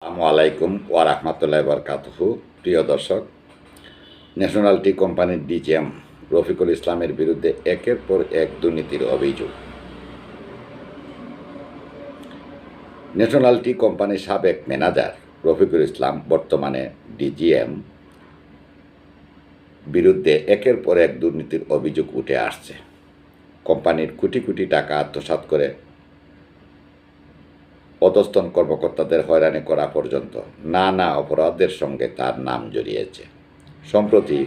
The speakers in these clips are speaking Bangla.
আসসালামু আলাইকুম ওয়া রাহমাতুল্লাহি ওয়া বারাকাতুহু। প্রিয় দর্শক, ন্যাশনাল টি কোম্পানির ডিজিএম রফিকুল ইসলামের বিরুদ্ধে একের পর এক দুর্নীতির অভিযোগ। ন্যাশনাল টি কোম্পানির সাবেক ম্যানেজার রফিকুল ইসলাম বর্তমানে ডিজিএম বিরুদ্ধে একের পর এক দুর্নীতির অভিযোগ উঠে আসছে। কোম্পানির কোটি কোটি টাকা আত্মসাৎ করে অধস্তন কর্মকর্তাদের হয়রানি করা পর্যন্ত নানা অপরাধের সঙ্গে তার নাম জড়িয়েছে। সম্প্রতি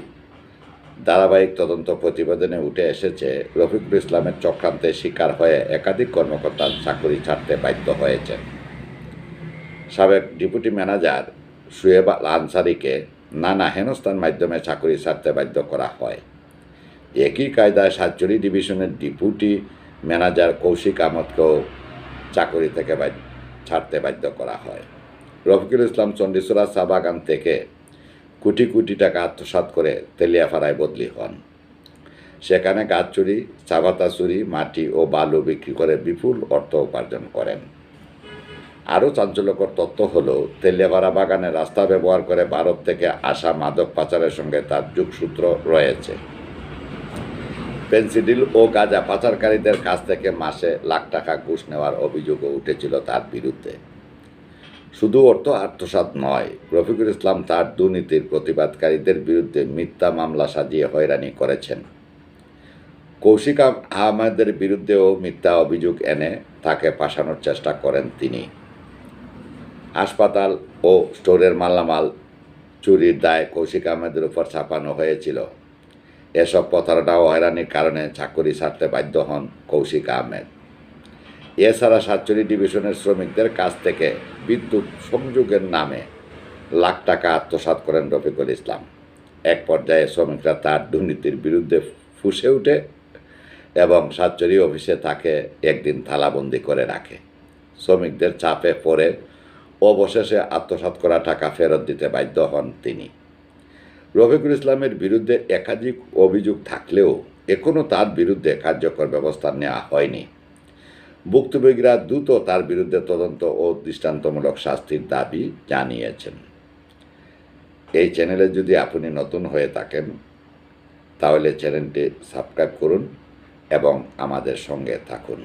ধারাবাহিক তদন্ত প্রতিবেদনে উঠে এসেছে, রফিকুল ইসলামের চক্রান্তের শিকার হয়ে একাধিক কর্মকর্তা চাকরি ছাড়তে বাধ্য হয়েছেন। সাবেক ডেপুটি ম্যানেজার শুয়েব আল আনসারিকে নানা হেনস্থার মাধ্যমে চাকরি ছাড়তে বাধ্য করা হয়। একই কায়দায় সাতচুরি ডিভিশনের ডেপুটি ম্যানেজার কৌশিক আহমদকেও চাকরি থেকে ছাড়তে বাধ্য করা হয়। রফিকুল ইসলাম চণ্ডীচূড়া চা বাগান থেকে কোটি কোটি টাকা আত্মসাৎ করে তেলিয়াপাড়ায় বদলি হন। সেখানে গাছ চুরি, চাপাতা চুরি, মাটি ও বালু বিক্রি করে বিপুল অর্থ উপার্জন করেন। আরও চাঞ্চল্যকর তথ্য হল, তেলিয়াপাড়া বাগানে রাস্তা ব্যবহার করে ভারত থেকে আসা মাদক পাচারের সঙ্গে তার যোগসূত্র রয়েছে। পেন্সিডিল ও গাঁজা পাচারকারীদের কাছ থেকে মাসে লাখ টাকা ঘুষ নেওয়ার অভিযোগও উঠেছিল তার বিরুদ্ধে। শুধু অর্থ আত্মসাৎ নয়, রফিকুল ইসলাম তার দুর্নীতির প্রতিবাদকারীদের বিরুদ্ধে মিথ্যা মামলা সাজিয়ে হয়রানি করেছেন। কৌশিক আহমেদের বিরুদ্ধেও মিথ্যা অভিযোগ এনে তাকে ফাঁসানোর চেষ্টা করেন তিনি। হাসপাতাল ও স্টোরের মালামাল চুরির দায় কৌশিক আহমেদের উপর চাপানো হয়েছিল। এসব প্রতারণা ও হয়রানির কারণে চাকরি ছাড়তে বাধ্য হন কৌশিক আহমেদ। এছাড়া সাতচুরি ডিভিশনের শ্রমিকদের কাছ থেকে বিদ্যুৎ সংযোগের নামে লাখ টাকা আত্মসাৎ করেন রফিকুল ইসলাম। এক পর্যায়ে শ্রমিকরা তার দুর্নীতির বিরুদ্ধে ফুঁসে ওঠে এবং সাতচুরি অফিসে তাকে একদিন তালাবন্দি করে রাখে। শ্রমিকদের চাপে পড়ে অবশেষে আত্মসাৎ করা টাকা ফেরত দিতে বাধ্য হন তিনি। রফিকুল ইসলামের বিরুদ্ধে একাধিক অভিযোগ থাকলেও এখনও তার বিরুদ্ধে কার্যকর ব্যবস্থা নেওয়া হয়নি। ভুক্তভোগীরা দ্রুত তার বিরুদ্ধে তদন্ত ও দৃষ্টান্তমূলক শাস্তির দাবি জানিয়েছেন। এই চ্যানেলে যদি আপনি নতুন হয়ে থাকেন তাহলে চ্যানেলটি সাবস্ক্রাইব করুন এবং আমাদের সঙ্গে থাকুন।